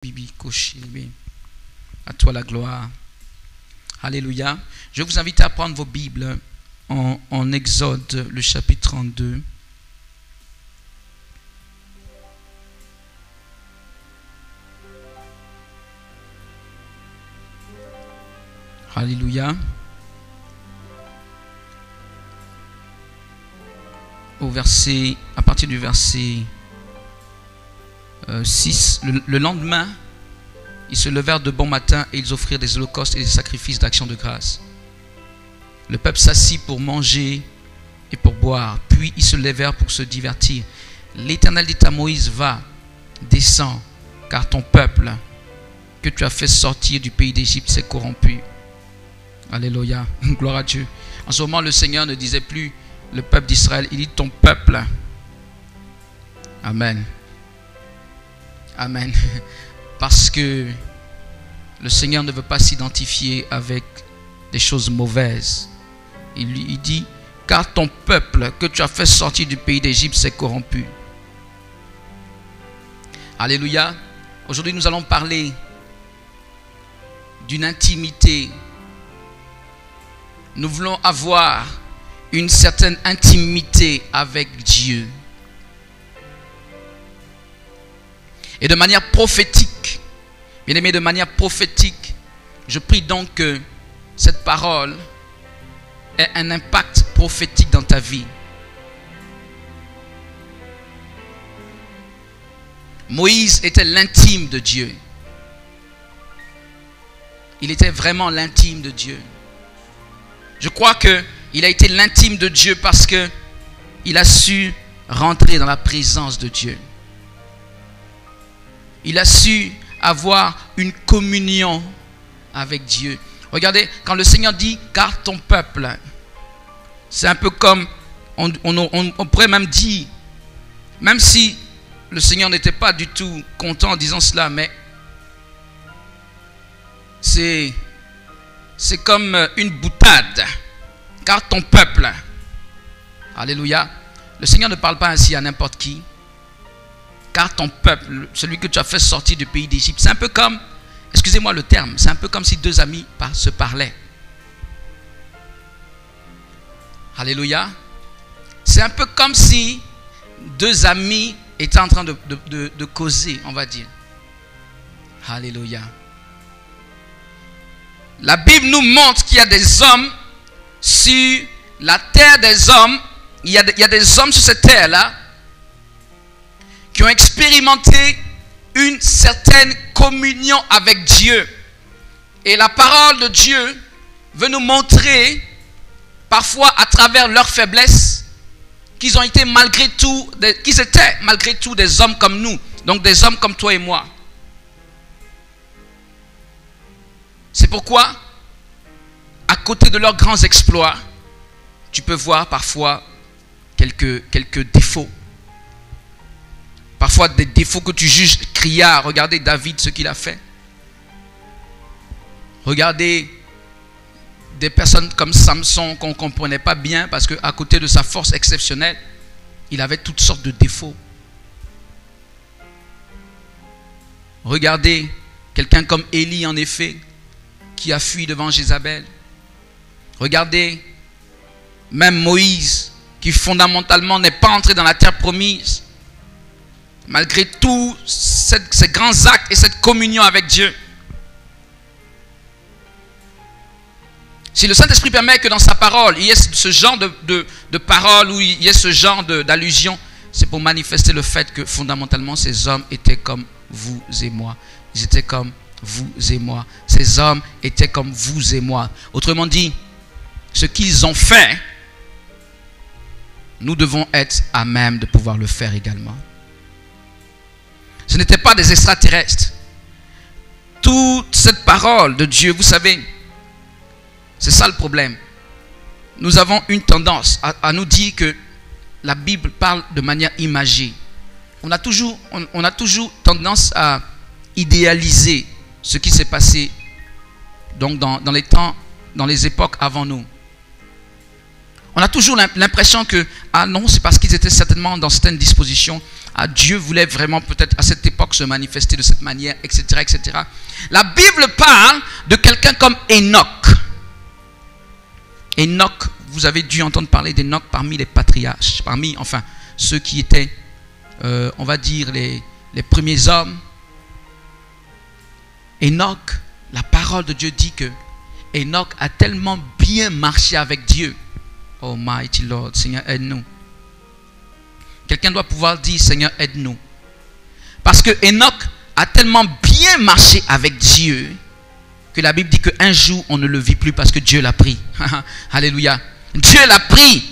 Bibi Koshilbe. À toi la gloire. Alléluia. Je vous invite à prendre vos Bibles en Exode, le chapitre 32. Alléluia. À partir du verset 6, le lendemain, ils se levèrent de bon matin et ils offrirent des holocaustes et des sacrifices d'action de grâce. Le peuple s'assit pour manger et pour boire, puis ils se levèrent pour se divertir. L'Éternel dit à Moïse, va, descends, car ton peuple que tu as fait sortir du pays d'Égypte s'est corrompu. Alléluia, gloire à Dieu. En ce moment, le Seigneur ne disait plus le peuple d'Israël, il dit ton peuple. Amen. Amen. Parce que le Seigneur ne veut pas s'identifier avec des choses mauvaises. Il dit, car ton peuple que tu as fait sortir du pays d'Égypte s'est corrompu. Alléluia. Aujourd'hui, nous allons parler d'une intimité. Nous voulons avoir une certaine intimité avec Dieu. Et de manière prophétique, bien aimé, de manière prophétique, je prie donc que cette parole ait un impact prophétique dans ta vie. Moïse était l'intime de Dieu. Il était vraiment l'intime de Dieu. Je crois qu'il a été l'intime de Dieu parce qu'il a su rentrer dans la présence de Dieu. Il a su avoir une communion avec Dieu. Regardez, quand le Seigneur dit « car ton peuple », c'est un peu comme, on pourrait même dire, même si le Seigneur n'était pas du tout content en disant cela, mais c'est comme une boutade. Car ton peuple, alléluia, le Seigneur ne parle pas ainsi à n'importe qui. Car ton peuple, celui que tu as fait sortir du pays d'Égypte, c'est un peu comme, excusez-moi le terme, c'est un peu comme si deux amis se parlaient. Alléluia. C'est un peu comme si deux amis étaient en train de causer, on va dire. Alléluia. La Bible nous montre qu'il y a des hommes sur la terre des hommes. Il y a des hommes sur cette terre-là qui ont expérimenté une certaine communion avec Dieu. Et la parole de Dieu veut nous montrer, parfois à travers leur faiblesse, qu'ils étaient malgré tout des hommes comme nous. Donc des hommes comme toi et moi. C'est pourquoi, à côté de leurs grands exploits, tu peux voir parfois quelques défauts. Parfois des défauts que tu juges criards. Regardez David, ce qu'il a fait. Regardez des personnes comme Samson qu'on ne comprenait pas bien parce qu'à côté de sa force exceptionnelle, il avait toutes sortes de défauts. Regardez quelqu'un comme Élie en effet, qui a fui devant Jézabel. Regardez même Moïse, qui fondamentalement n'est pas entré dans la terre promise. Malgré tous ces grands actes et cette communion avec Dieu. Si le Saint-Esprit permet que dans sa parole, il y ait ce genre de parole, ou il y ait ce genre d'allusion, c'est pour manifester le fait que fondamentalement, ces hommes étaient comme vous et moi. Ils étaient comme vous et moi. Ces hommes étaient comme vous et moi. Autrement dit, ce qu'ils ont fait, nous devons être à même de pouvoir le faire également. Ce n'étaient pas des extraterrestres. Toute cette parole de Dieu, vous savez, c'est ça le problème. Nous avons une tendance à nous dire que la Bible parle de manière imagée. On a toujours tendance à idéaliser ce qui s'est passé donc dans les temps, dans les époques avant nous. On a toujours l'impression que, ah non, c'est parce qu'ils étaient certainement dans certaines dispositions. Dieu voulait vraiment peut-être à cette époque se manifester de cette manière, etc., etc. La Bible parle de quelqu'un comme Enoch. Enoch, vous avez dû entendre parler d'Enoch parmi les patriarches, parmi, enfin, ceux qui étaient, on va dire, les premiers hommes. Enoch, la parole de Dieu dit que Enoch a tellement bien marché avec Dieu. Oh mighty Lord, Seigneur, aide-nous. Quelqu'un doit pouvoir dire, Seigneur, aide-nous. Parce que Enoch a tellement bien marché avec Dieu que la Bible dit qu'un jour, on ne le vit plus parce que Dieu l'a pris. Alléluia. Dieu l'a pris.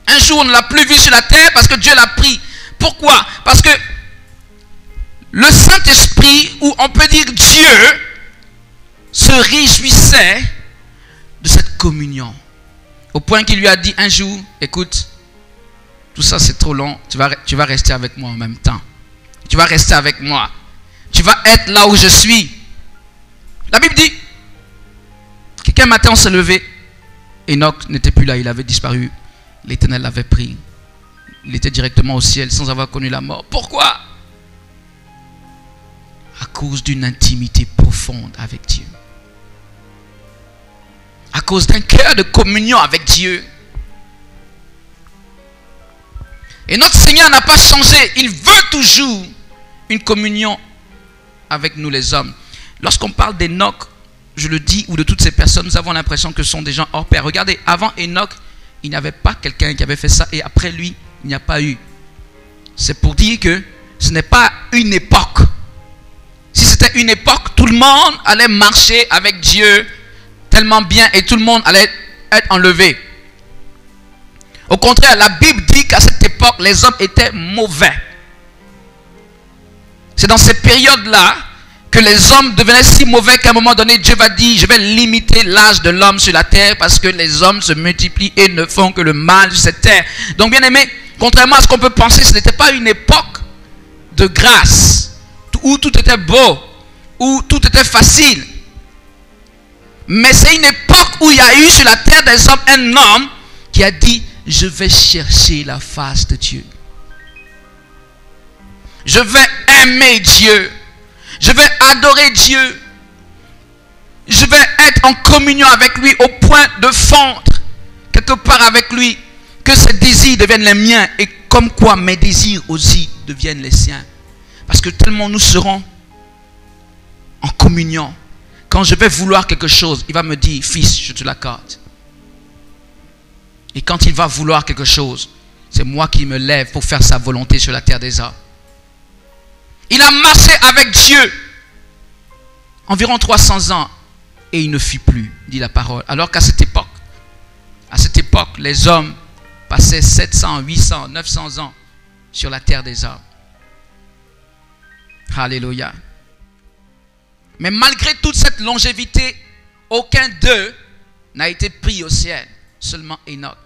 Un jour, on ne l'a plus vu sur la terre parce que Dieu l'a pris. Pourquoi? Parce que le Saint-Esprit, ou on peut dire Dieu, se réjouissait de cette communion. Au point qu'il lui a dit un jour, écoute, tout ça c'est trop long, tu vas rester avec moi en même temps. Tu vas rester avec moi. Tu vas être là où je suis. La Bible dit qu'un matin on s'est levé. Enoch n'était plus là, il avait disparu. L'Éternel l'avait pris. Il était directement au ciel sans avoir connu la mort. Pourquoi? À cause d'une intimité profonde avec Dieu. À cause d'un cœur de communion avec Dieu. Et notre Seigneur n'a pas changé. Il veut toujours une communion avec nous les hommes. Lorsqu'on parle d'Enoch, je le dis, ou de toutes ces personnes, nous avons l'impression que ce sont des gens hors pair. Regardez, avant Enoch, il n'y avait pas quelqu'un qui avait fait ça. Et après lui, il n'y a pas eu. C'est pour dire que ce n'est pas une époque. Si c'était une époque, tout le monde allait marcher avec Dieu tellement bien et tout le monde allait être enlevé. Au contraire, la Bible dit qu'à cette époque, les hommes étaient mauvais. C'est dans ces périodes-là que les hommes devenaient si mauvais qu'à un moment donné, Dieu va dire, je vais limiter l'âge de l'homme sur la terre parce que les hommes se multiplient et ne font que le mal sur cette terre. Donc bien aimé, contrairement à ce qu'on peut penser, ce n'était pas une époque de grâce, où tout était beau, où tout était facile. Mais c'est une époque où il y a eu sur la terre des hommes un homme qui a dit, je vais chercher la face de Dieu. Je vais aimer Dieu. Je vais adorer Dieu. Je vais être en communion avec lui au point de fondre quelque part avec lui. Que ses désirs deviennent les miens et comme quoi mes désirs aussi deviennent les siens. Parce que tellement nous serons en communion. Quand je vais vouloir quelque chose, il va me dire, fils, je te l'accorde. Et quand il va vouloir quelque chose, c'est moi qui me lève pour faire sa volonté sur la terre des hommes. Il a marché avec Dieu environ 300 ans et il ne fuit plus, dit la parole. Alors qu'à cette époque, les hommes passaient 700, 800, 900 ans sur la terre des hommes. Alléluia. Mais malgré toute cette longévité, aucun d'eux n'a été pris au ciel. Seulement Enoch.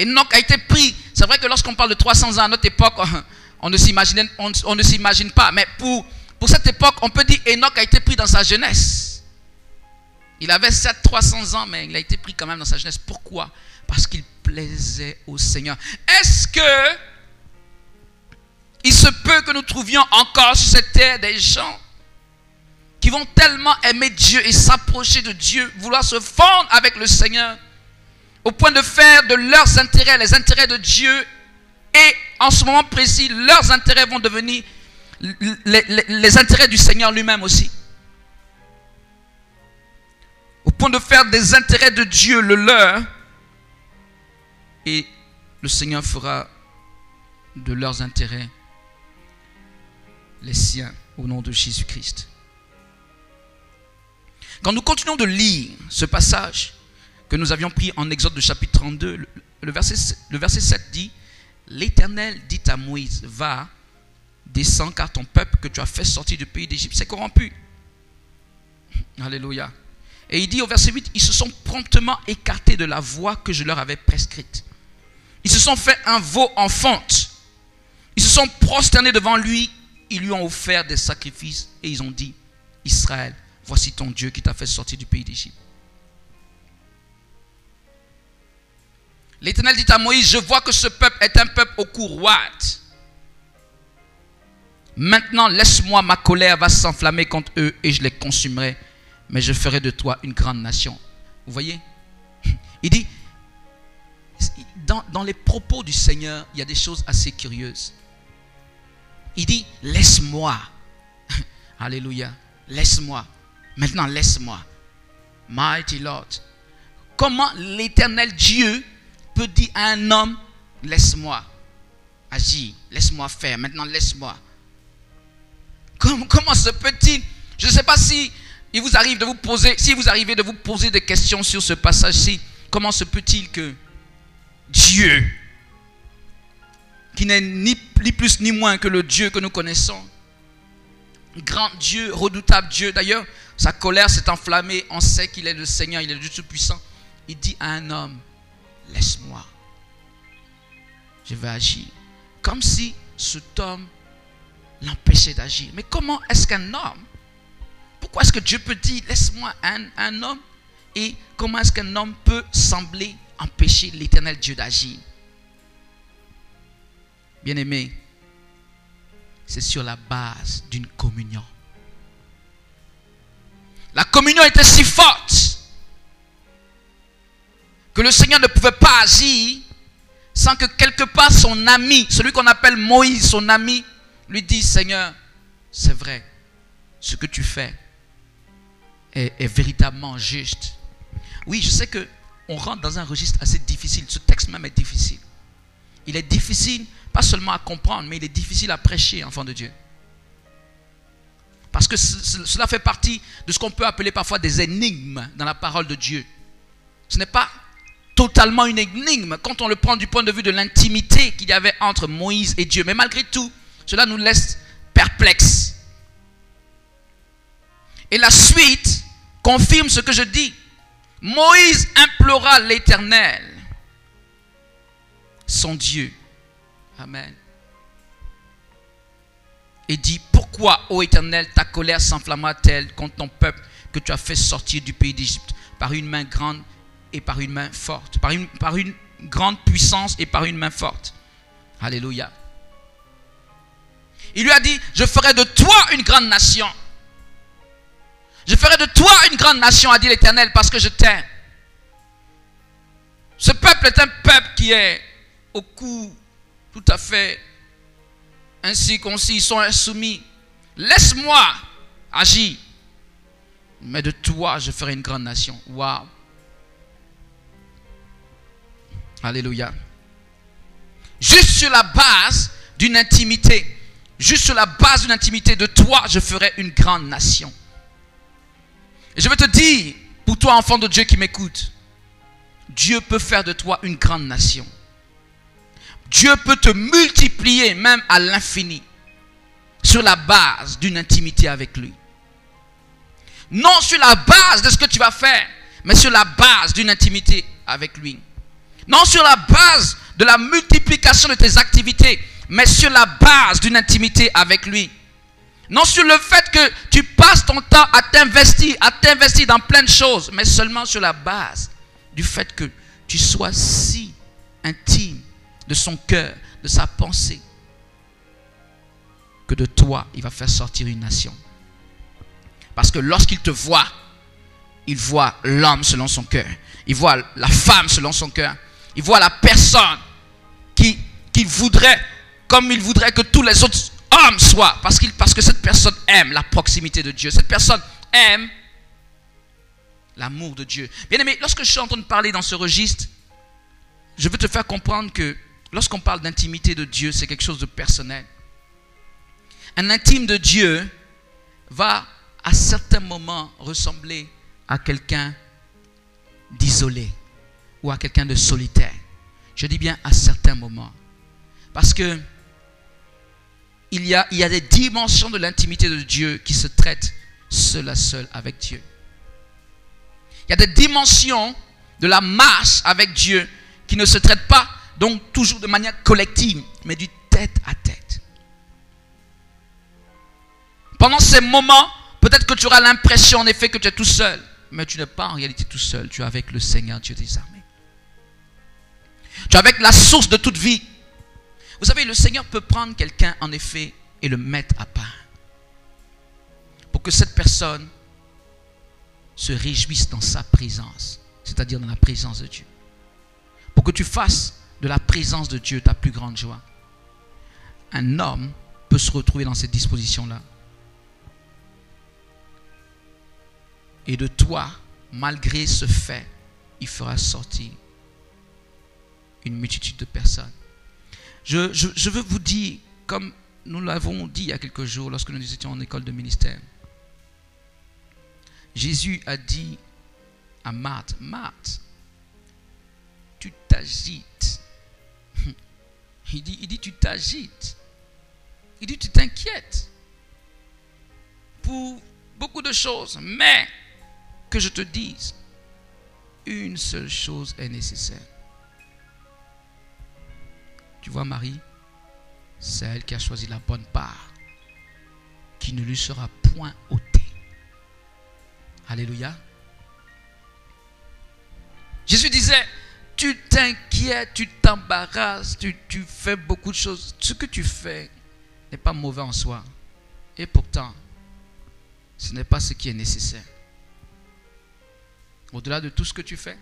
Enoch a été pris. C'est vrai que lorsqu'on parle de 300 ans à notre époque, on ne s'imagine pas. Mais pour cette époque, on peut dire Enoch a été pris dans sa jeunesse. Il avait 300 ans, mais il a été pris quand même dans sa jeunesse. Pourquoi? Parce qu'il plaisait au Seigneur. Est-ce que il se peut que nous trouvions encore sur cette terre des gens qui vont tellement aimer Dieu et s'approcher de Dieu, vouloir se fondre avec le Seigneur, au point de faire de leurs intérêts, les intérêts de Dieu, et en ce moment précis, leurs intérêts vont devenir les intérêts du Seigneur lui-même aussi. Au point de faire des intérêts de Dieu le leur, et le Seigneur fera de leurs intérêts les siens au nom de Jésus-Christ. Quand nous continuons de lire ce passage que nous avions pris en Exode de chapitre 32, le verset 7 dit, l'Éternel dit à Moïse, va, descends car ton peuple que tu as fait sortir du pays d'Égypte s'est corrompu. Alléluia. Et il dit au verset 8, ils se sont promptement écartés de la voie que je leur avais prescrite. Ils se sont fait un veau en fonte. Ils se sont prosternés devant lui, ils lui ont offert des sacrifices et ils ont dit, Israël, voici ton Dieu qui t'a fait sortir du pays d'Égypte. L'Éternel dit à Moïse, je vois que ce peuple est un peuple au cou roide. Maintenant, laisse-moi, ma colère va s'enflammer contre eux et je les consumerai. Mais je ferai de toi une grande nation. Vous voyez? Il dit, dans les propos du Seigneur, il y a des choses assez curieuses. Il dit, laisse-moi. Alléluia. Laisse-moi. Maintenant, laisse-moi. Mighty Lord. Comment l'Éternel Dieu peut dire à un homme, laisse-moi agir, laisse-moi faire, maintenant laisse-moi. Comment se peut-il? Je ne sais pas si il vous arrive de vous poser, si vous arrivez de vous poser des questions sur ce passage-ci, comment se peut-il que Dieu, qui n'est ni plus ni moins que le Dieu que nous connaissons, grand Dieu, redoutable Dieu, d'ailleurs, sa colère s'est enflammée, on sait qu'il est le Seigneur, il est le Dieu Tout-Puissant. Il dit à un homme, laisse-moi, je vais agir. Comme si cet homme l'empêchait d'agir. Mais comment est-ce qu'un homme, pourquoi est-ce que Dieu peut dire, laisse-moi un homme, et comment est-ce qu'un homme peut sembler empêcher l'Éternel Dieu d'agir? Bien-aimé, c'est sur la base d'une communion. La communion était si forte que le Seigneur ne pouvait pas agir sans que quelque part son ami, celui qu'on appelle Moïse, son ami, lui dise, Seigneur, c'est vrai, ce que tu fais est véritablement juste. Oui, je sais qu'on rentre dans un registre assez difficile. Ce texte même est difficile. Il est difficile, pas seulement à comprendre, mais il est difficile à prêcher, enfant de Dieu. Parce que cela fait partie de ce qu'on peut appeler parfois des énigmes dans la parole de Dieu. Ce n'est pas totalement une énigme quand on le prend du point de vue de l'intimité qu'il y avait entre Moïse et Dieu. Mais malgré tout, cela nous laisse perplexes. Et la suite confirme ce que je dis. Moïse implora l'Éternel, son Dieu. Amen. Et dit, pourquoi, ô Éternel, ta colère s'enflamma-t-elle contre ton peuple que tu as fait sortir du pays d'Égypte par une main grande et par une main forte, par une grande puissance et par une main forte. Alléluia. Il lui a dit, je ferai de toi une grande nation. Je ferai de toi une grande nation, a dit l'Éternel, parce que je t'aime. Ce peuple est un peuple qui est au cou tout à fait incirconcis, ils sont insoumis. Laisse-moi agir, mais de toi je ferai une grande nation. Waouh. Alléluia. Juste sur la base d'une intimité, juste sur la base d'une intimité, de toi je ferai une grande nation. Et je vais te dire, pour toi enfant de Dieu qui m'écoute, Dieu peut faire de toi une grande nation. Dieu peut te multiplier même à l'infini sur la base d'une intimité avec lui. Non sur la base de ce que tu vas faire, mais sur la base d'une intimité avec lui. Non sur la base de la multiplication de tes activités, mais sur la base d'une intimité avec lui. Non sur le fait que tu passes ton temps à t'investir dans plein de choses, mais seulement sur la base du fait que tu sois si intime de son cœur, de sa pensée, que de toi, il va faire sortir une nation. Parce que lorsqu'il te voit, il voit l'homme selon son cœur. Il voit la femme selon son cœur. Il voit la personne qu'il voudrait, comme il voudrait que tous les autres hommes soient. Parce que cette personne aime la proximité de Dieu. Cette personne aime l'amour de Dieu. Bien aimé, lorsque je suis en train de parler dans ce registre, je veux te faire comprendre que lorsqu'on parle d'intimité de Dieu, c'est quelque chose de personnel. Un intime de Dieu va à certains moments ressembler à quelqu'un d'isolé ou à quelqu'un de solitaire. Je dis bien à certains moments. Parce que il y a des dimensions de l'intimité de Dieu qui se traitent seul à seul avec Dieu. Il y a des dimensions de la marche avec Dieu qui ne se traitent pas donc toujours de manière collective, mais du tête à tête. Pendant ces moments, peut-être que tu auras l'impression en effet que tu es tout seul, mais tu n'es pas en réalité tout seul, tu es avec le Seigneur Dieu des armées. Tu es avec la source de toute vie. Vous savez, le Seigneur peut prendre quelqu'un, en effet, et le mettre à part. Pour que cette personne se réjouisse dans sa présence, c'est-à-dire dans la présence de Dieu. Pour que tu fasses de la présence de Dieu ta plus grande joie. Un homme peut se retrouver dans cette disposition-là. Et de toi, malgré ce fait, il fera sortir une multitude de personnes. Je veux vous dire, comme nous l'avons dit il y a quelques jours lorsque nous étions en école de ministère, Jésus a dit à Marthe, Marthe, tu t'agites. Il dit tu t'agites. Il dit tu t'inquiètes pour beaucoup de choses, mais que je te dise, une seule chose est nécessaire. Tu vois Marie, c'est elle qui a choisi la bonne part, qui ne lui sera point ôtée. Alléluia. Jésus disait, tu t'inquiètes, tu t'embarrasses, tu fais beaucoup de choses. Ce que tu fais n'est pas mauvais en soi. Et pourtant, ce n'est pas ce qui est nécessaire. Au-delà de tout ce que tu fais,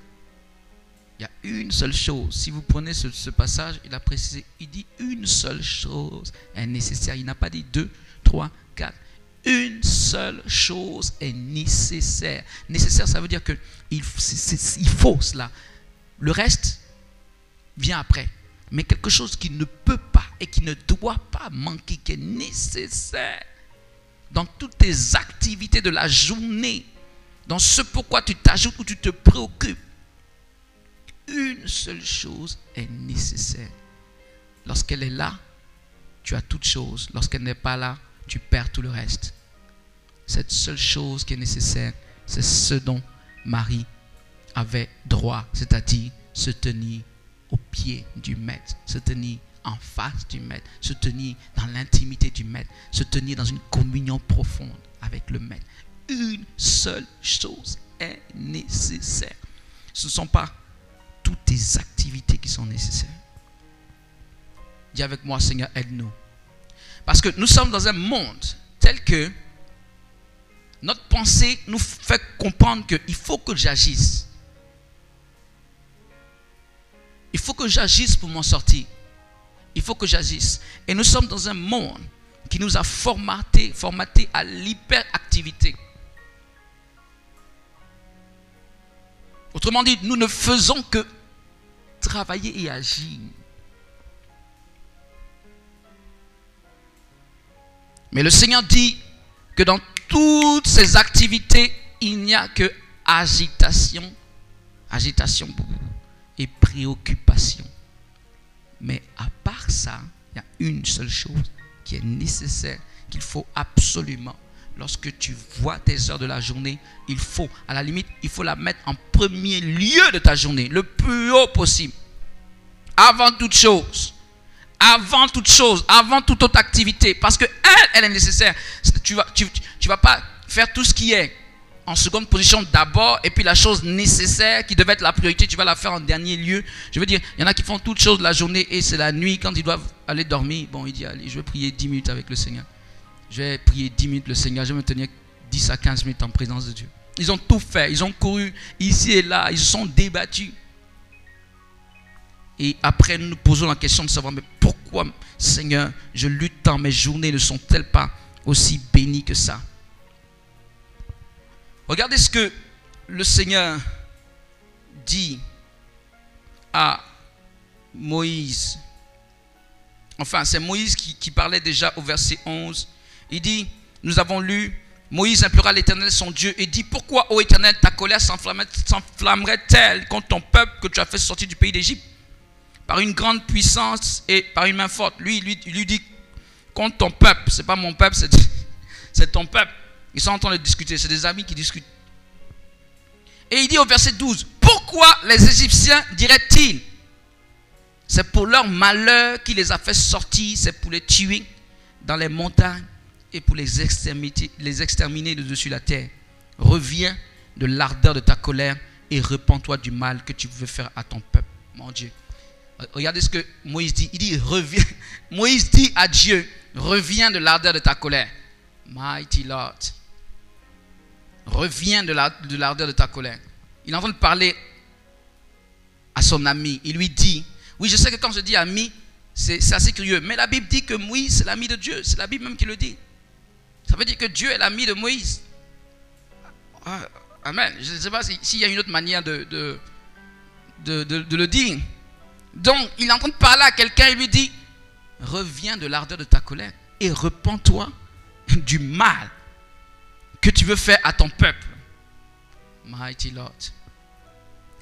il y a une seule chose. Si vous prenez ce passage, il a précisé, il dit une seule chose est nécessaire. Il n'a pas dit 2, 3, 4. Une seule chose est nécessaire. Nécessaire, ça veut dire que il faut cela. Le reste vient après. Mais quelque chose qui ne peut pas et qui ne doit pas manquer, qui est nécessaire dans toutes tes activités de la journée, dans ce pourquoi tu t'ajoutes ou tu te préoccupes. Une seule chose est nécessaire. Lorsqu'elle est là, tu as toute chose. Lorsqu'elle n'est pas là, tu perds tout le reste. Cette seule chose qui est nécessaire, c'est ce dont Marie avait droit, c'est-à-dire se tenir au pied du Maître, se tenir en face du Maître, se tenir dans l'intimité du Maître, se tenir dans une communion profonde avec le Maître. Une seule chose est nécessaire. Ce ne sont pas toutes tes activités qui sont nécessaires. Dis avec moi, Seigneur, aide-nous. Parce que nous sommes dans un monde tel que notre pensée nous fait comprendre qu'il faut que j'agisse. Il faut que j'agisse pour m'en sortir. Il faut que j'agisse. Et nous sommes dans un monde qui nous a formaté à l'hyperactivité. Autrement dit, nous ne faisons que travailler et agir. Mais le Seigneur dit que dans toutes ces activités, il n'y a que agitation et préoccupation. Mais à part ça, il y a une seule chose qui est nécessaire, qu'il faut absolument. Lorsque tu vois tes heures de la journée, il faut, à la limite, il faut la mettre en premier lieu de ta journée, le plus haut possible. Avant toute chose, avant toute autre activité, parce que elle est nécessaire. Tu vas pas faire tout ce qui est en seconde position d'abord, et puis la chose nécessaire qui devait être la priorité, tu vas la faire en dernier lieu. Je veux dire, il y en a qui font toutes choses de la journée et c'est la nuit quand ils doivent aller dormir. Bon, il dit, allez, je vais prier 10 minutes avec le Seigneur. Je vais prier 10 minutes le Seigneur, je vais me tenir 10 à 15 minutes en présence de Dieu. Ils ont tout fait, ils ont couru ici et là, ils se sont débattus. Et après, nous nous posons la question de savoir, mais pourquoi, Seigneur, je lutte tant, mes journées ne sont-elles pas aussi bénies que ça? Regardez ce que le Seigneur dit à Moïse. Enfin, c'est Moïse qui parlait déjà au verset 11. Il dit, nous avons lu, Moïse implora l'Éternel son Dieu et dit, pourquoi, ô Éternel, ta colère s'enflammerait-elle contre ton peuple que tu as fait sortir du pays d'Égypte par une grande puissance et par une main forte? Lui dit, contre ton peuple, c'est pas mon peuple, c'est ton peuple. Ils sont en train de discuter, c'est des amis qui discutent. Et il dit au verset 12, pourquoi les Égyptiens diraient-ils, c'est pour leur malheur qu'il les a fait sortir, c'est pour les tuer dans les montagnes et pour les exterminer de dessus la terre. Reviens de l'ardeur de ta colère et repens-toi du mal que tu veux faire à ton peuple. Mon Dieu. Regardez ce que Moïse dit. Il dit, reviens. Moïse dit à Dieu, reviens de l'ardeur de ta colère. Mighty Lord. Reviens de l'ardeur de ta colère. Il est en train de parler à son ami. Il lui dit, oui, je sais que quand je dis ami, c'est assez curieux. Mais la Bible dit que Moïse, c'est l'ami de Dieu. C'est la Bible même qui le dit. Ça veut dire que Dieu est l'ami de Moïse. Amen. Je ne sais pas s'il y a une autre manière de le dire. Donc, il est en train de parler à quelqu'un et lui dit, reviens de l'ardeur de ta colère et repens-toi du mal que tu veux faire à ton peuple. Mighty Lord.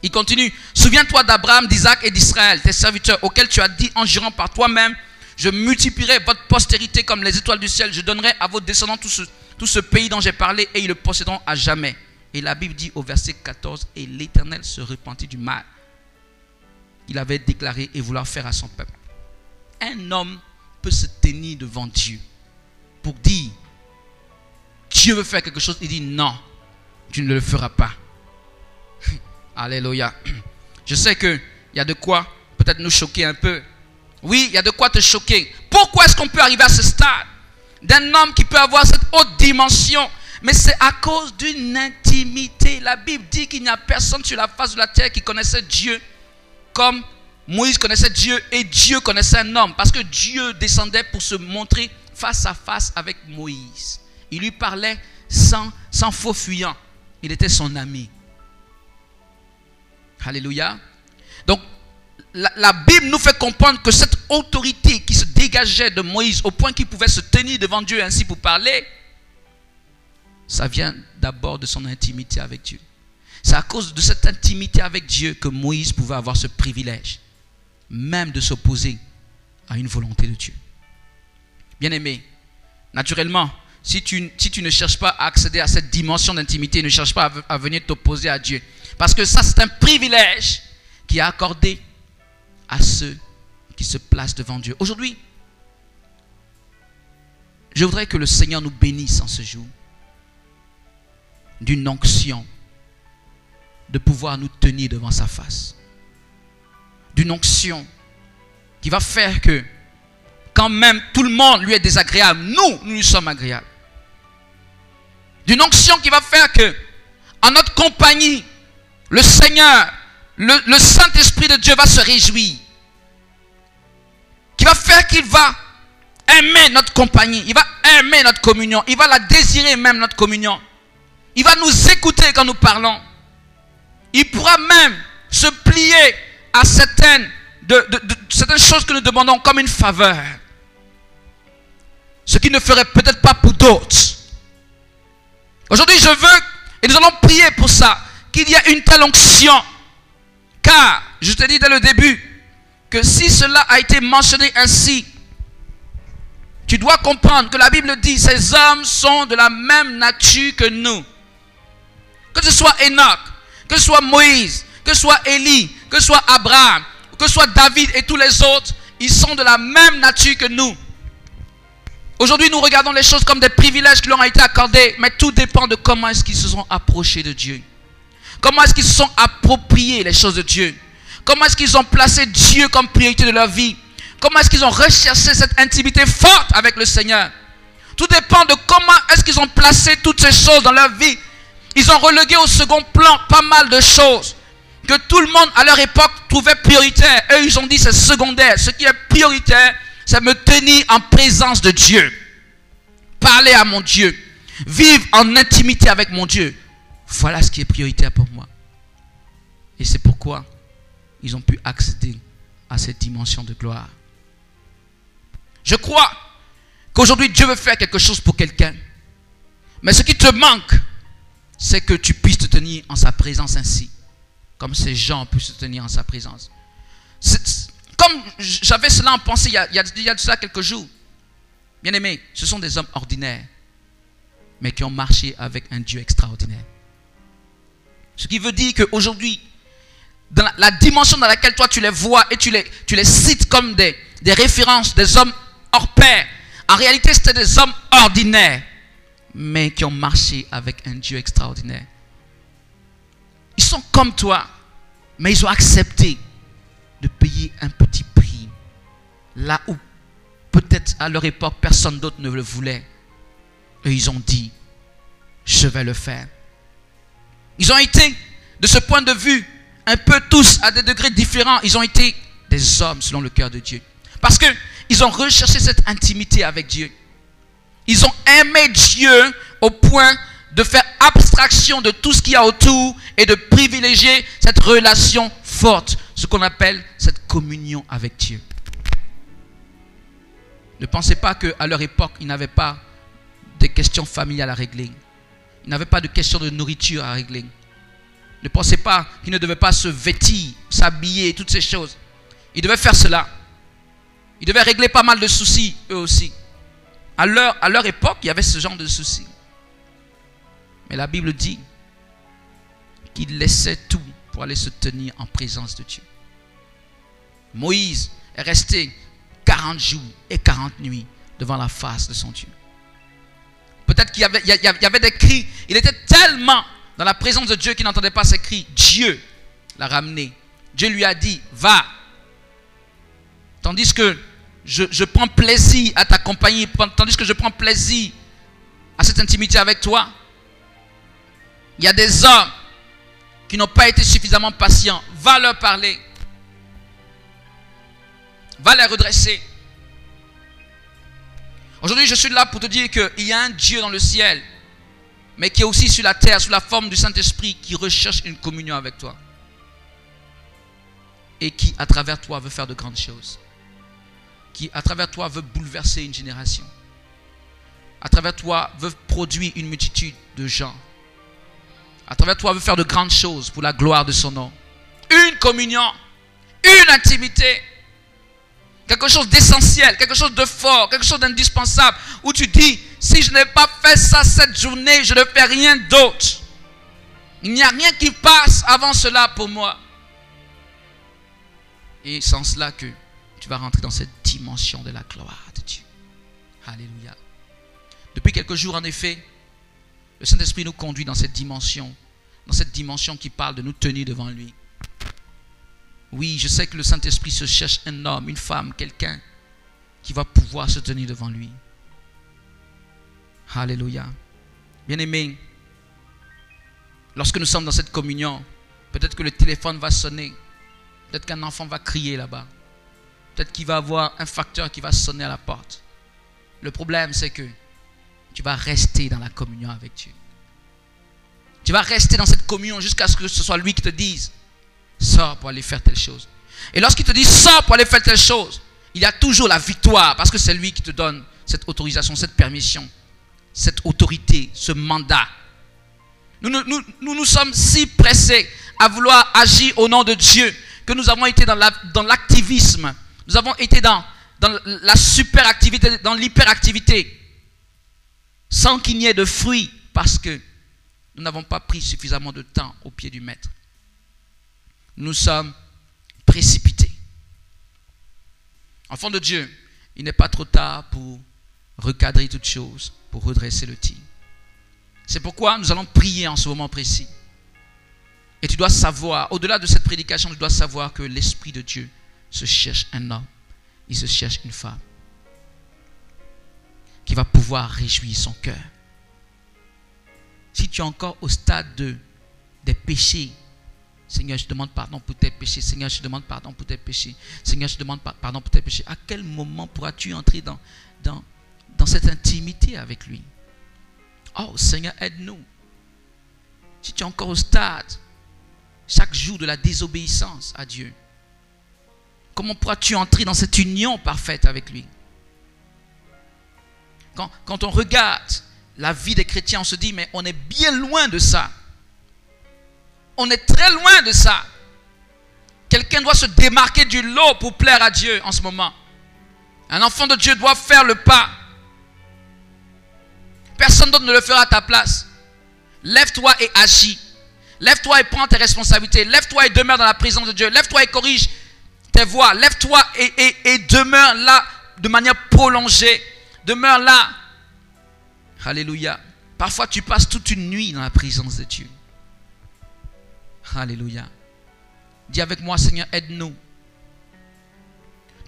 Il continue. Souviens-toi d'Abraham, d'Isaac et d'Israël, tes serviteurs, auxquels tu as dit en jurant par toi-même, je multiplierai votre postérité comme les étoiles du ciel. Je donnerai à vos descendants tout ce pays dont j'ai parlé et ils le posséderont à jamais. Et la Bible dit au verset 14, et l'Éternel se repentit du mal il avait déclaré et vouloir faire à son peuple. Un homme peut se tenir devant Dieu pour dire, Dieu veut faire quelque chose, il dit non, tu ne le feras pas. Alléluia. Je sais qu'il y a de quoi peut-être nous choquer un peu. Oui, il y a de quoi te choquer. Pourquoi est-ce qu'on peut arriver à ce stade d'un homme qui peut avoir cette haute dimension? Mais c'est à cause d'une intimité. La Bible dit qu'il n'y a personne sur la face de la terre qui connaissait Dieu comme Moïse connaissait Dieu et Dieu connaissait un homme. Parce que Dieu descendait pour se montrer face à face avec Moïse. Il lui parlait sans faux fuyant. Il était son ami. Alléluia. Donc, la Bible nous fait comprendre que cette autorité qui se dégageait de Moïse au point qu'il pouvait se tenir devant Dieu ainsi pour parler, ça vient d'abord de son intimité avec Dieu. C'est à cause de cette intimité avec Dieu que Moïse pouvait avoir ce privilège, même de s'opposer à une volonté de Dieu. Bien-aimé, naturellement, si tu ne cherches pas à accéder à cette dimension d'intimité, ne cherche pas à venir t'opposer à Dieu. Parce que ça, c'est un privilège qui est accordé à ceux qui se placent devant Dieu. Aujourd'hui, je voudrais que le Seigneur nous bénisse en ce jour d'une onction de pouvoir nous tenir devant sa face. D'une onction qui va faire que quand même tout le monde lui est désagréable, nous lui sommes agréables. D'une onction qui va faire que en notre compagnie, le Seigneur, le Saint-Esprit de Dieu va se réjouir. Qui va faire qu'il va aimer notre compagnie. Il va aimer notre communion. Il va la désirer même, notre communion. Il va nous écouter quand nous parlons. Il pourra même se plier à certaines choses que nous demandons comme une faveur. Ce qu'il ne ferait peut-être pas pour d'autres. Aujourd'hui, je veux, et nous allons prier pour ça, qu'il y ait une telle onction. Car, je te dis dès le début, que si cela a été mentionné ainsi, tu dois comprendre que la Bible dit, ces hommes sont de la même nature que nous. Que ce soit Enoch, que ce soit Moïse, que ce soit Élie, que ce soit Abraham, que ce soit David et tous les autres, ils sont de la même nature que nous. Aujourd'hui, nous regardons les choses comme des privilèges qui leur ont été accordés, mais tout dépend de comment est-ce qu'ils se sont approchés de Dieu. Comment est-ce qu'ils se sont appropriés les choses de Dieu. Comment est-ce qu'ils ont placé Dieu comme priorité de leur vie. Comment est-ce qu'ils ont recherché cette intimité forte avec le Seigneur. Tout dépend de comment est-ce qu'ils ont placé toutes ces choses dans leur vie. Ils ont relégué au second plan pas mal de choses que tout le monde à leur époque trouvait prioritaire. Eux, ils ont dit c'est secondaire. Ce qui est prioritaire, c'est me tenir en présence de Dieu. Parler à mon Dieu. Vivre en intimité avec mon Dieu. Voilà ce qui est prioritaire pour moi. Et c'est pourquoi ils ont pu accéder à cette dimension de gloire. Je crois qu'aujourd'hui Dieu veut faire quelque chose pour quelqu'un. Mais ce qui te manque, c'est que tu puisses te tenir en sa présence ainsi. Comme ces gens ont pu se tenir en sa présence. Comme j'avais cela en pensée il y a de cela quelques jours. Bien aimé, ce sont des hommes ordinaires, mais qui ont marché avec un Dieu extraordinaire. Ce qui veut dire qu'aujourd'hui, dans la dimension dans laquelle toi tu les vois et tu les cites comme des références, des hommes hors pair, en réalité c'était des hommes ordinaires, mais qui ont marché avec un Dieu extraordinaire. Ils sont comme toi, mais ils ont accepté de payer payer un petit prix. Là où peut-être à leur époque, personne d'autre ne le voulait. Et ils ont dit, je vais le faire. Ils ont été, de ce point de vue, un peu tous à des degrés différents. Ils ont été des hommes selon le cœur de Dieu. Parce qu'ils ont recherché cette intimité avec Dieu. Ils ont aimé Dieu au point de faire abstraction de tout ce qu'il y a autour et de privilégier cette relation forte, ce qu'on appelle cette communion avec Dieu. Ne pensez pas qu'à leur époque, ils n'avaient pas de questions familiales à régler. Ils n'avaient pas de questions de nourriture à régler. Ne pensez pas qu'ils ne devaient pas se vêtir, s'habiller, toutes ces choses. Ils devaient faire cela. Ils devaient régler pas mal de soucis, eux aussi. À leur époque, il y avait ce genre de soucis. Mais la Bible dit qu'ils laissaient tout pour aller se tenir en présence de Dieu. Moïse est resté 40 jours et 40 nuits devant la face de son Dieu. Peut-être qu'il y avait des cris. Il était tellement dans la présence de Dieu qu'il n'entendait pas ces cris. Dieu l'a ramené. Dieu lui a dit, va. Tandis que je prends plaisir à t'accompagner, tandis que je prends plaisir à cette intimité avec toi. Il y a des hommes qui n'ont pas été suffisamment patients. Va leur parler. Va les redresser. Aujourd'hui, je suis là pour te dire qu'il y a un Dieu dans le ciel, mais qui est aussi sur la terre, sous la forme du Saint-Esprit, qui recherche une communion avec toi. Et qui, à travers toi, veut faire de grandes choses. Qui, à travers toi, veut bouleverser une génération. À travers toi, veut produire une multitude de gens. À travers toi, veut faire de grandes choses pour la gloire de son nom. Une communion, une intimité. Quelque chose d'essentiel, quelque chose de fort, quelque chose d'indispensable. Où tu dis, si je n'ai pas fait ça cette journée, je ne fais rien d'autre. Il n'y a rien qui passe avant cela pour moi. Et sans cela que tu vas rentrer dans cette dimension de la gloire de Dieu. Alléluia. Depuis quelques jours, en effet, le Saint-Esprit nous conduit dans cette dimension qui parle de nous tenir devant lui. Oui, je sais que le Saint-Esprit se cherche un homme, une femme, quelqu'un qui va pouvoir se tenir devant lui. Alléluia. Bien-aimés, lorsque nous sommes dans cette communion, peut-être que le téléphone va sonner, peut-être qu'un enfant va crier là-bas, peut-être qu'il va y avoir un facteur qui va sonner à la porte. Le problème, c'est que tu vas rester dans la communion avec Dieu. Tu vas rester dans cette communion jusqu'à ce que ce soit lui qui te dise, sors pour aller faire telle chose. Et lorsqu'il te dit, sors pour aller faire telle chose, il y a toujours la victoire, parce que c'est lui qui te donne cette autorisation, cette permission, cette autorité, ce mandat. Nous sommes si pressés à vouloir agir au nom de Dieu que nous avons été dans l'activisme. Nous avons été dans la superactivité, dans l'hyperactivité, sans qu'il n'y ait de fruits, parce que nous n'avons pas pris suffisamment de temps au pied du Maître. Nous sommes précipités. Enfants de Dieu, il n'est pas trop tard pour recadrer toutes choses, pour redresser le tir. C'est pourquoi nous allons prier en ce moment précis. Et tu dois savoir, au-delà de cette prédication, tu dois savoir que l'Esprit de Dieu se cherche un homme, il se cherche une femme qui va pouvoir réjouir son cœur. Si tu es encore au stade des péchés, Seigneur, je demande pardon pour tes péchés. Seigneur, je demande pardon pour tes péchés. Seigneur, je demande pardon pour tes péchés. À quel moment pourras-tu entrer dans cette intimité avec lui? Oh, Seigneur, aide-nous. Si tu es encore au stade, chaque jour de la désobéissance à Dieu, comment pourras-tu entrer dans cette union parfaite avec lui? Quand on regarde la vie des chrétiens, on se dit, mais on est bien loin de ça. On est très loin de ça. Quelqu'un doit se démarquer du lot pour plaire à Dieu en ce moment. Un enfant de Dieu doit faire le pas. Personne d'autre ne le fera à ta place. Lève-toi et agis. Lève-toi et prends tes responsabilités. Lève-toi et demeure dans la présence de Dieu. Lève-toi et corrige tes voies. Lève-toi et demeure là de manière prolongée. Demeure là. Alléluia. Parfois tu passes toute une nuit dans la présence de Dieu. Alléluia. Dis avec moi, Seigneur, aide-nous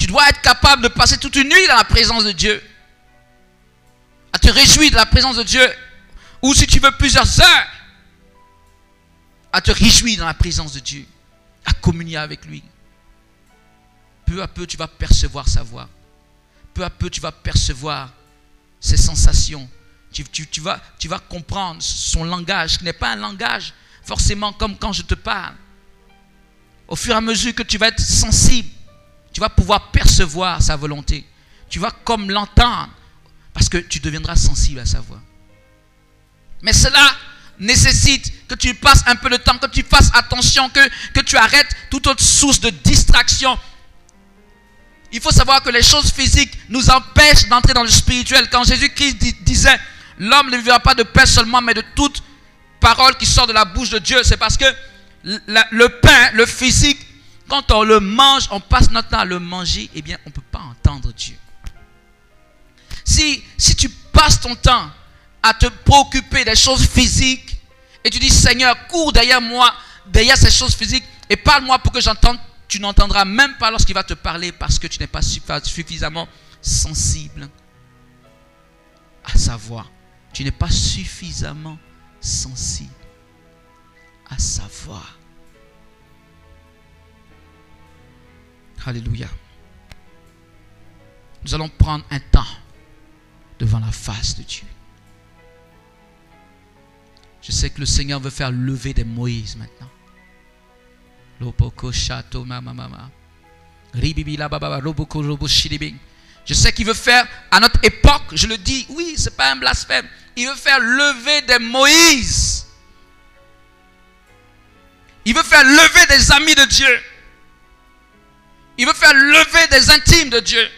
Tu dois être capable de passer toute une nuit dans la présence de Dieu. À te réjouir de la présence de Dieu. Ou si tu veux plusieurs heures. À te réjouir dans la présence de Dieu. À communier avec lui. Peu à peu, tu vas percevoir sa voix. Peu à peu, tu vas percevoir ses sensations. Tu vas comprendre son langage, qui n'est pas un langage forcément comme quand je te parle. Au fur et à mesure que tu vas être sensible, tu vas pouvoir percevoir sa volonté. Tu vas comme l'entendre, parce que tu deviendras sensible à sa voix. Mais cela nécessite que tu passes un peu de temps, que tu fasses attention, que tu arrêtes toute autre source de distraction. Il faut savoir que les choses physiques nous empêchent d'entrer dans le spirituel. Quand Jésus-Christ disait « L'homme ne vivra pas de pain seulement, mais de toute parole qui sort de la bouche de Dieu », c'est parce que le pain, le physique, quand on le mange, on passe notre temps à le manger, eh bien, on ne peut pas entendre Dieu. Si tu passes ton temps à te préoccuper des choses physiques, et tu dis « Seigneur, cours derrière moi, derrière ces choses physiques, et parle-moi pour que j'entende », tu n'entendras même pas lorsqu'il va te parler parce que tu n'es pas suffisamment sensible à sa voix. Tu n'es pas suffisamment sensible à sa voix. Alléluia. Nous allons prendre un temps devant la face de Dieu. Je sais que le Seigneur veut faire lever des Moïse maintenant. Je sais qu'il veut faire à notre époque, je le dis, oui, ce n'est pas un blasphème. Il veut faire lever des Moïse. Il veut faire lever des amis de Dieu. Il veut faire lever des intimes de Dieu.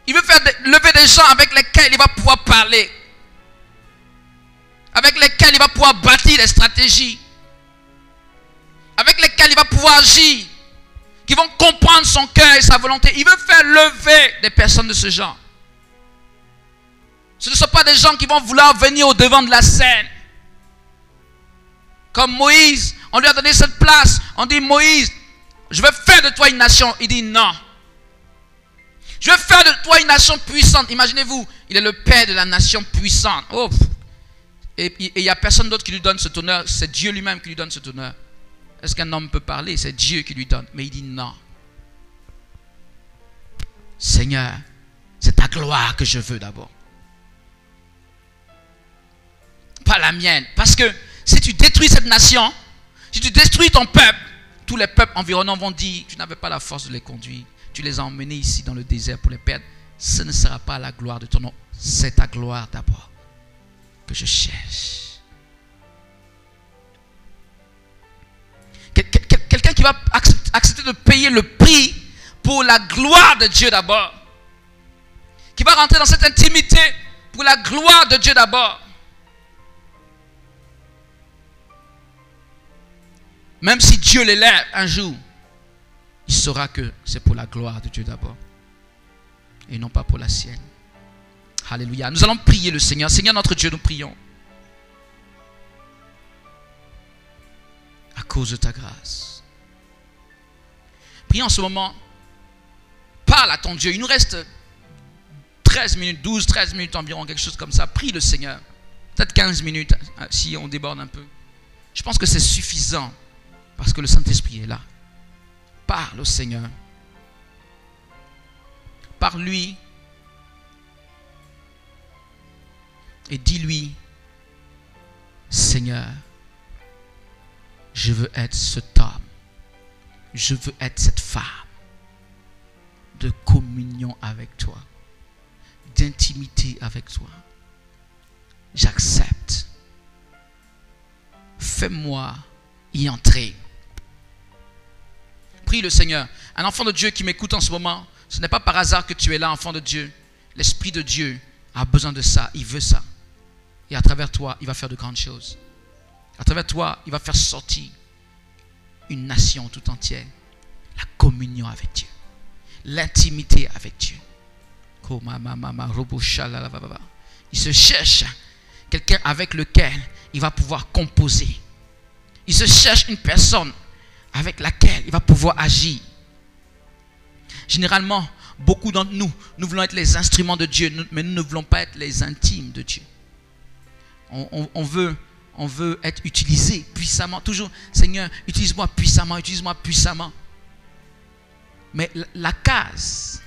Il veut faire lever des gens avec lesquels il va pouvoir parler. Avec lesquels il va pouvoir bâtir des stratégies. Avec lesquels il va pouvoir agir, qui vont comprendre son cœur et sa volonté. Il veut faire lever des personnes de ce genre. Ce ne sont pas des gens qui vont vouloir venir au devant de la scène. Comme Moïse, on lui a donné cette place. On dit, Moïse, je vais faire de toi une nation. Il dit non. Je vais faire de toi une nation puissante. Imaginez-vous, il est le père de la nation puissante. Oh. Et il n'y a personne d'autre qui lui donne cet honneur. C'est Dieu lui-même qui lui donne cet honneur. Est-ce qu'un homme peut parler? C'est Dieu qui lui donne. Mais il dit non. Seigneur, c'est ta gloire que je veux d'abord. Pas la mienne. Parce que si tu détruis cette nation, si tu détruis ton peuple, tous les peuples environnants vont dire, tu n'avais pas la force de les conduire. Tu les as emmenés ici dans le désert pour les perdre. Ce ne sera pas la gloire de ton nom. C'est ta gloire d'abord que je cherche. Quelqu'un qui va accepter de payer le prix pour la gloire de Dieu d'abord. Qui va rentrer dans cette intimité pour la gloire de Dieu d'abord. Même si Dieu l'élève un jour, il saura que c'est pour la gloire de Dieu d'abord. Et non pas pour la sienne. Alléluia. Nous allons prier le Seigneur. Seigneur notre Dieu, nous prions. À cause de ta grâce. Prie en ce moment. Parle à ton Dieu. Il nous reste 13 minutes, 12, 13 minutes environ, quelque chose comme ça. Prie le Seigneur. Peut-être 15 minutes si on déborde un peu. Je pense que c'est suffisant parce que le Saint-Esprit est là. Parle au Seigneur. Parle-lui. Et dis-lui, Seigneur, je veux être cet homme. Je veux être cette femme de communion avec toi, d'intimité avec toi. J'accepte. Fais-moi y entrer. Prie le Seigneur. Un enfant de Dieu qui m'écoute en ce moment, ce n'est pas par hasard que tu es là, enfant de Dieu. L'Esprit de Dieu a besoin de ça. Il veut ça. Et à travers toi, il va faire de grandes choses. À travers toi, il va faire sortir une nation tout entière. La communion avec Dieu. L'intimité avec Dieu. Il se cherche quelqu'un avec lequel il va pouvoir composer. Il se cherche une personne avec laquelle il va pouvoir agir. Généralement, beaucoup d'entre nous, nous voulons être les instruments de Dieu, mais nous ne voulons pas être les intimes de Dieu. On veut être utilisé puissamment. Toujours, Seigneur, utilise-moi puissamment, utilise-moi puissamment. Mais la case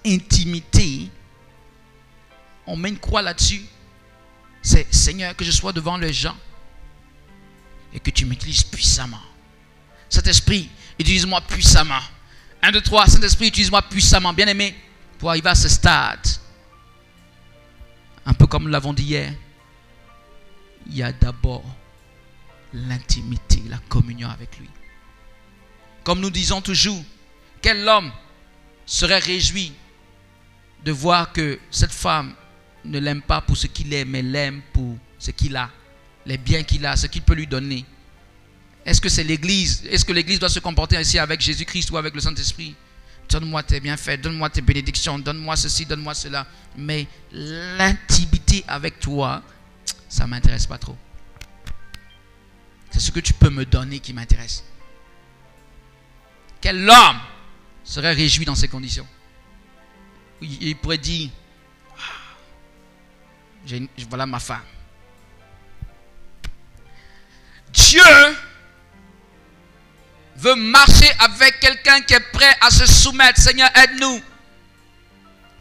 intimité, on met une croix là-dessus. C'est Seigneur, que je sois devant les gens et que tu m'utilises puissamment. Saint-Esprit, utilise-moi puissamment. 1, 2, 3, Saint-Esprit, utilise-moi puissamment. Bien-aimé, pour arriver à ce stade, un peu comme nous l'avons dit hier, il y a d'abord l'intimité, la communion avec lui. Comme nous disons toujours, quel homme serait réjoui de voir que cette femme ne l'aime pas pour ce qu'il est, mais l'aime pour ce qu'il a, les biens qu'il a, ce qu'il peut lui donner. Est-ce que c'est l'Église? Est-ce que l'Église doit se comporter ainsi avec Jésus-Christ ou avec le Saint-Esprit? Donne-moi tes bienfaits, donne-moi tes bénédictions, donne-moi ceci, donne-moi cela. Mais l'intimité avec toi, ça ne m'intéresse pas trop. C'est ce que tu peux me donner qui m'intéresse. Quel homme serait réjoui dans ces conditions? Il pourrait dire, voilà ma femme. Dieu veut marcher avec quelqu'un qui est prêt à se soumettre. Seigneur, aide-nous.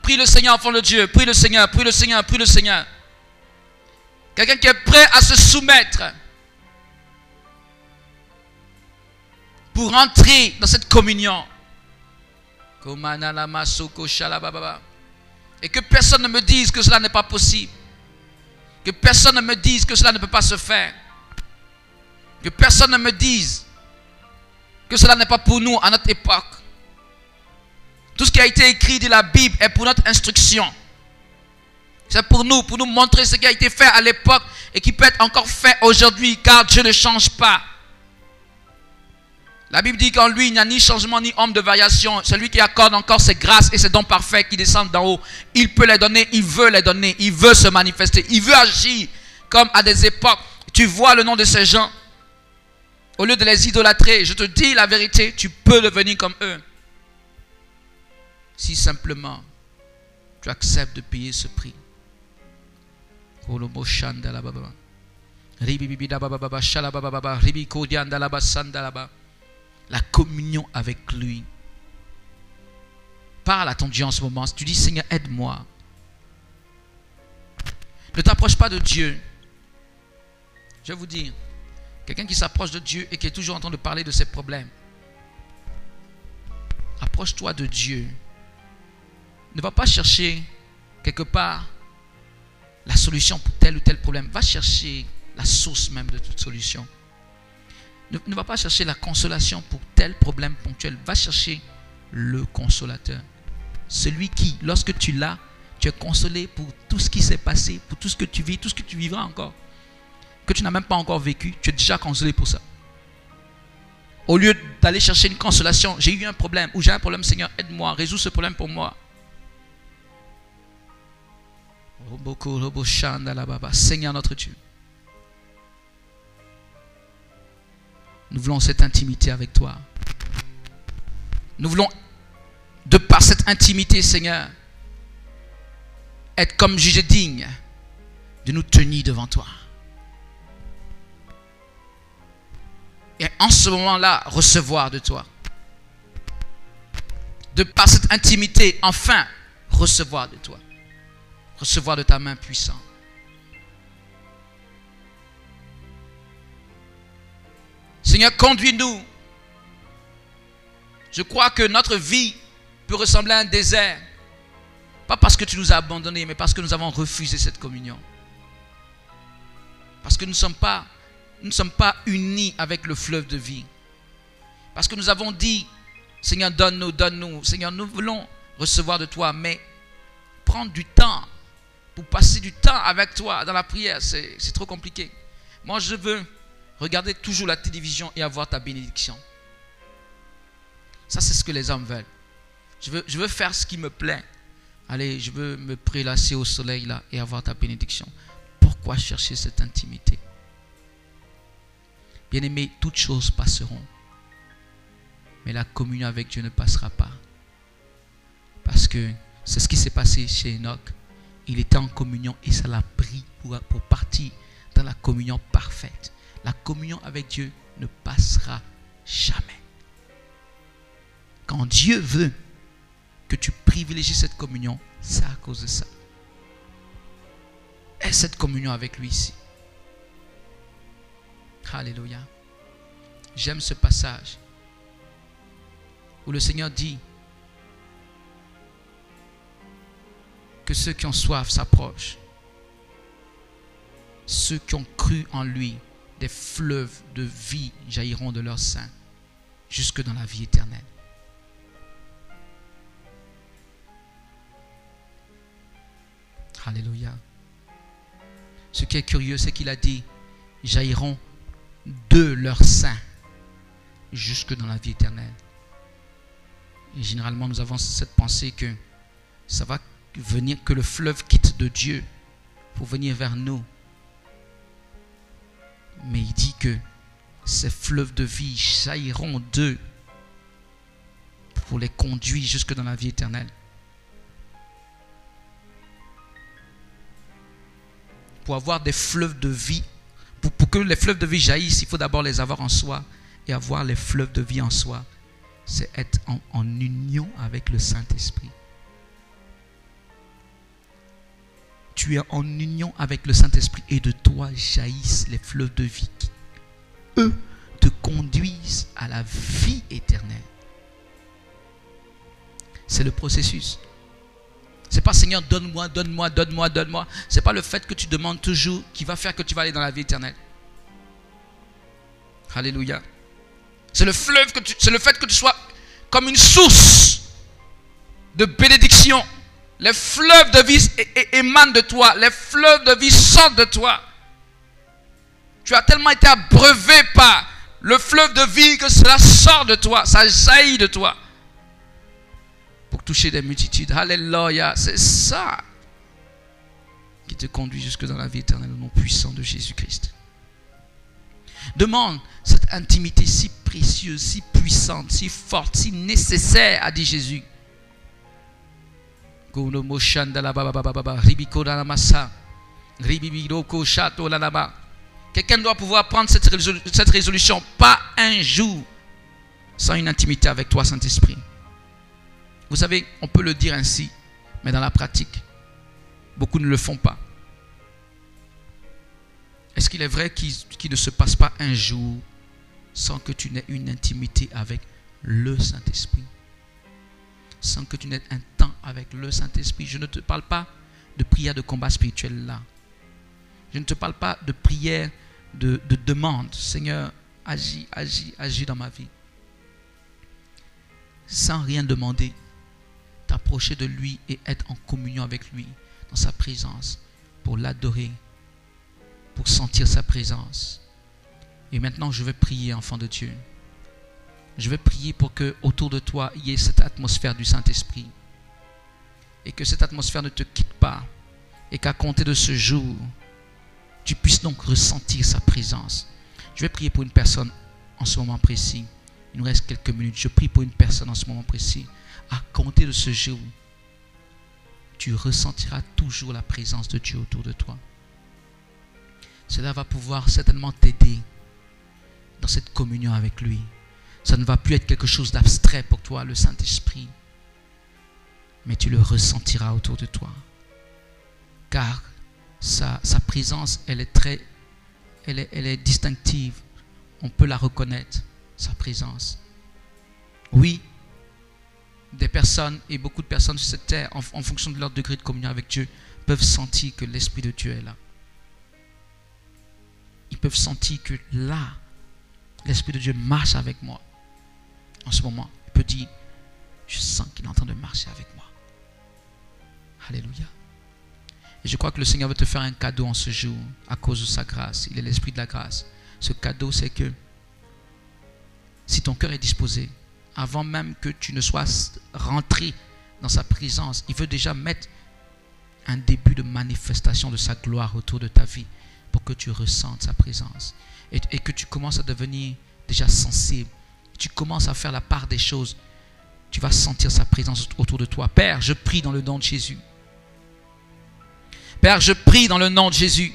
Prie le Seigneur, enfant de Dieu. Prie le Seigneur, prie le Seigneur, prie le Seigneur. Quelqu'un qui est prêt à se soumettre pour entrer dans cette communion. Et que personne ne me dise que cela n'est pas possible. Que personne ne me dise que cela ne peut pas se faire. Que personne ne me dise que cela n'est pas pour nous à notre époque. Tout ce qui a été écrit de la Bible est pour notre instruction. C'est pour nous montrer ce qui a été fait à l'époque et qui peut être encore fait aujourd'hui, car Dieu ne change pas. La Bible dit qu'en lui, il n'y a ni changement ni ombre de variation. Celui qui accorde encore ses grâces et ses dons parfaits qui descendent d'en haut, il peut les donner, il veut les donner, il veut se manifester, il veut agir comme à des époques. Tu vois le nom de ces gens. Au lieu de les idolâtrer, je te dis la vérité, tu peux devenir comme eux. Si simplement tu acceptes de payer ce prix. La communion avec lui. Parle à ton Dieu en ce moment. Si tu dis Seigneur, aide-moi. Ne t'approche pas de Dieu. Je vais vous dire, quelqu'un qui s'approche de Dieu et qui est toujours en train de parler de ses problèmes. Approche-toi de Dieu. Ne va pas chercher quelque part la solution pour tel ou tel problème. Va chercher la source même de toute solution. Ne va pas chercher la consolation pour tel problème ponctuel. Va chercher le consolateur. Celui qui, lorsque tu l'as, tu es consolé pour tout ce qui s'est passé, pour tout ce que tu vis, tout ce que tu vivras encore. Que tu n'as même pas encore vécu, tu es déjà consolé pour ça. Au lieu d'aller chercher une consolation, j'ai eu un problème, ou j'ai un problème, Seigneur, aide-moi, résous ce problème pour moi. Seigneur notre Dieu, nous voulons cette intimité avec toi. Nous voulons, de par cette intimité, Seigneur, être comme jugé digne de nous tenir devant toi. Et en ce moment-là, recevoir de toi. De par cette intimité, enfin, recevoir de toi. Recevoir de ta main puissante. Seigneur, conduis-nous. Je crois que notre vie peut ressembler à un désert. Pas parce que tu nous as abandonnés, mais parce que nous avons refusé cette communion. Parce que nous ne sommes pas unis avec le fleuve de vie. Parce que nous avons dit, Seigneur, donne-nous, donne-nous. Seigneur, nous voulons recevoir de toi, mais prendre du temps pour passer du temps avec toi dans la prière, c'est trop compliqué. Moi, je veux regarder toujours la télévision et avoir ta bénédiction. Ça, c'est ce que les hommes veulent. Je veux faire ce qui me plaît. Allez, je veux me prélasser au soleil là et avoir ta bénédiction. Pourquoi chercher cette intimité? Bien-aimés, toutes choses passeront. Mais la communion avec Dieu ne passera pas. Parce que c'est ce qui s'est passé chez Enoch. Il était en communion et ça l'a pris pour partir dans la communion parfaite. La communion avec Dieu ne passera jamais. Quand Dieu veut que tu privilégies cette communion, c'est à cause de ça. Et cette communion avec lui ici. Alléluia. J'aime ce passage où le Seigneur dit que ceux qui ont soif s'approchent. Ceux qui ont cru en lui, des fleuves de vie jailliront de leur sein jusque dans la vie éternelle. Alléluia. Ce qui est curieux, c'est qu'il a dit jailliront de leur sein jusque dans la vie éternelle. Et généralement, nous avons cette pensée que ça va venir, que le fleuve quitte de Dieu pour venir vers nous. Mais il dit que ces fleuves de vie jailliront d'eux pour les conduire jusque dans la vie éternelle. Pour avoir des fleuves de vie, pour que les fleuves de vie jaillissent, il faut d'abord les avoir en soi. Et avoir les fleuves de vie en soi, c'est être en union avec le Saint-Esprit. Tu es en union avec le Saint-Esprit et de toi jaillissent les fleuves de vie qui, eux, te conduisent à la vie éternelle. C'est le processus. C'est pas Seigneur, donne-moi, donne-moi, donne-moi, donne-moi. C'est pas le fait que tu demandes toujours qui va faire que tu vas aller dans la vie éternelle. Alléluia. C'est le fleuve c'est le fait que tu sois comme une source de bénédiction. Les fleuves de vie émanent de toi. Les fleuves de vie sortent de toi. Tu as tellement été abreuvé par le fleuve de vie que cela sort de toi. Ça jaillit de toi. Pour toucher des multitudes. Alléluia. C'est ça qui te conduit jusque dans la vie éternelle au nom puissant de Jésus-Christ. Demande cette intimité si précieuse, si puissante, si forte, si nécessaire, a dit Jésus. Quelqu'un doit pouvoir prendre cette résolution. Pas un jour sans une intimité avec toi, Saint-Esprit. Vous savez, on peut le dire ainsi, mais dans la pratique, beaucoup ne le font pas. Est-ce qu'il est vrai qu'il ne se passe pas un jour sans que tu n'aies une intimité avec le Saint-Esprit? Sans que tu n'aies un temps avec le Saint-Esprit. Je ne te parle pas de prière de combat spirituel là. Je ne te parle pas de prière de demande. Seigneur, agis, agis, agis dans ma vie. Sans rien demander, t'approcher de lui et être en communion avec lui, dans sa présence, pour l'adorer, pour sentir sa présence. Et maintenant, je vais prier, enfant de Dieu. Je vais prier pour que autour de toi, il y ait cette atmosphère du Saint-Esprit. Et que cette atmosphère ne te quitte pas. Et qu'à compter de ce jour, tu puisses donc ressentir sa présence. Je vais prier pour une personne en ce moment précis. Il nous reste quelques minutes. Je prie pour une personne en ce moment précis. À compter de ce jour, tu ressentiras toujours la présence de Dieu autour de toi. Cela va pouvoir certainement t'aider dans cette communion avec lui. Ça ne va plus être quelque chose d'abstrait pour toi, le Saint-Esprit. Mais tu le ressentiras autour de toi. Car sa présence, elle est distinctive. On peut la reconnaître, sa présence. Oui, des personnes et beaucoup de personnes sur cette terre, en fonction de leur degré de communion avec Dieu, peuvent sentir que l'Esprit de Dieu est là. Ils peuvent sentir que là, l'Esprit de Dieu marche avec moi. En ce moment, il peut dire, je sens qu'il est en train de marcher avec moi. Alléluia. Et je crois que le Seigneur veut te faire un cadeau en ce jour, à cause de sa grâce. Il est l'Esprit de la grâce. Ce cadeau, c'est que si ton cœur est disposé, avant même que tu ne sois rentré dans sa présence, il veut déjà mettre un début de manifestation de sa gloire autour de ta vie pour que tu ressentes sa présence et que tu commences à devenir déjà sensible Tu commences à faire la part des choses. Tu vas sentir sa présence autour de toi. Père, je prie dans le nom de Jésus. Père, je prie dans le nom de Jésus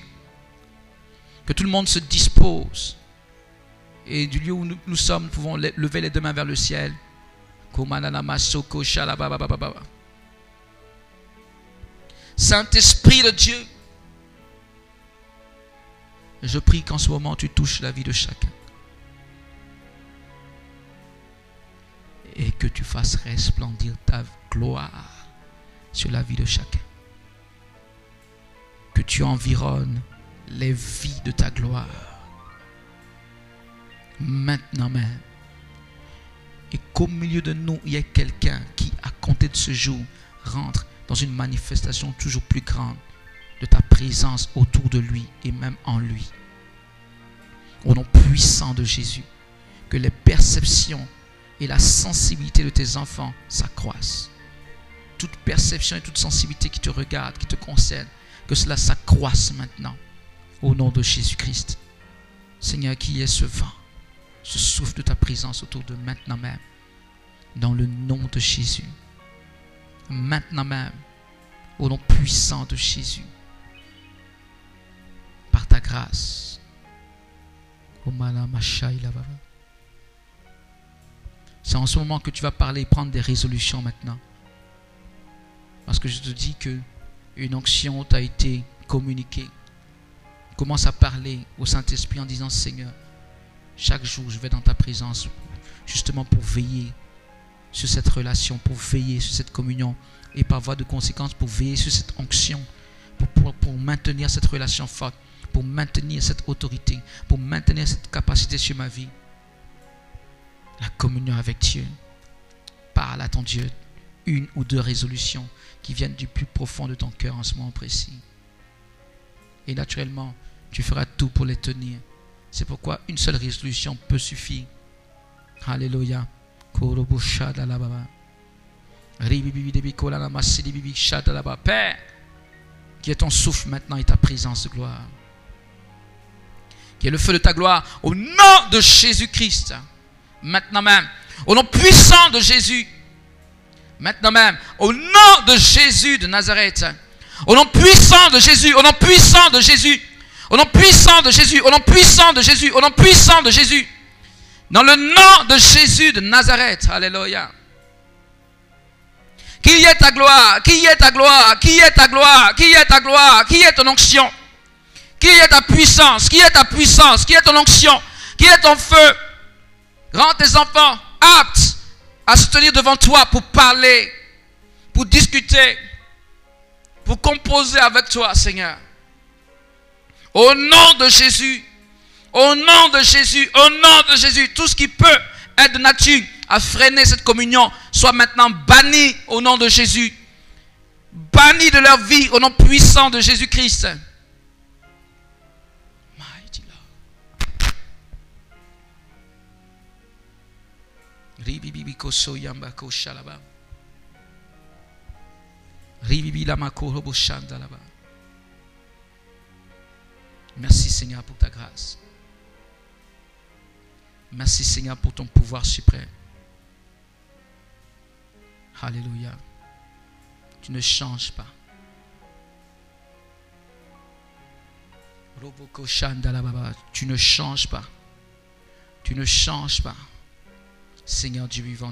que tout le monde se dispose. Et du lieu où nous sommes, nous pouvons lever les deux mains vers le ciel. Saint-Esprit de Dieu, je prie qu'en ce moment tu touches la vie de chacun. Et que tu fasses resplendir ta gloire sur la vie de chacun. Que tu environnes les vies de ta gloire. Maintenant même. Et qu'au milieu de nous, il y ait quelqu'un qui, à compter de ce jour, rentre dans une manifestation toujours plus grande de ta présence autour de lui et même en lui. Au nom puissant de Jésus, que les perceptions et la sensibilité de tes enfants s'accroissent. Toute perception et toute sensibilité qui te regarde, qui te concerne, que cela s'accroisse maintenant. Au nom de Jésus-Christ. Seigneur, qui est ce vent, ce souffle de ta présence autour de maintenant même. Dans le nom de Jésus. Maintenant même. Au nom puissant de Jésus. Par ta grâce. C'est en ce moment que tu vas parler et prendre des résolutions maintenant. Parce que je te dis que une onction t'a été communiquée. Commence à parler au Saint-Esprit en disant: Seigneur, chaque jour je vais dans ta présence justement pour veiller sur cette relation, pour veiller sur cette communion et par voie de conséquence pour veiller sur cette onction, pour maintenir cette relation forte, pour maintenir cette autorité, pour maintenir cette capacité sur ma vie. La communion avec Dieu. Parle à ton Dieu. Une ou deux résolutions qui viennent du plus profond de ton cœur en ce moment précis. Et naturellement, tu feras tout pour les tenir. C'est pourquoi une seule résolution peut suffire. Alléluia. Père, qui est ton souffle maintenant et ta présence de gloire. Qui est le feu de ta gloire au nom de Jésus-Christ. Maintenant même, au nom puissant de Jésus. Maintenant même, au nom de Jésus de Nazareth. Au nom puissant de Jésus, au nom puissant de Jésus. Au nom puissant de Jésus, au nom puissant de Jésus, au nom puissant de Jésus. Dans le nom de Jésus de Nazareth. Alléluia. Qui est ta gloire? Qui est ta gloire? Qui est ta gloire? Qui est ta gloire? Qui est ton onction? Qui est ta puissance? Qui est ta puissance? Qui est ton onction? Qui est ton feu? Rends tes enfants aptes à se tenir devant toi pour parler, pour discuter, pour composer avec toi, Seigneur. Au nom de Jésus, au nom de Jésus, au nom de Jésus, tout ce qui peut être de nature à freiner cette communion soit maintenant banni au nom de Jésus. Banni de leur vie au nom puissant de Jésus-Christ. Mighty Lord. Ribibi koso yamba ko shalaba. Ribibi lamako robo shandalaba. Merci Seigneur pour ta grâce. Merci Seigneur pour ton pouvoir suprême. Alléluia. Tu ne changes pas. Tu ne changes pas. Tu ne changes pas. Seigneur Dieu vivant.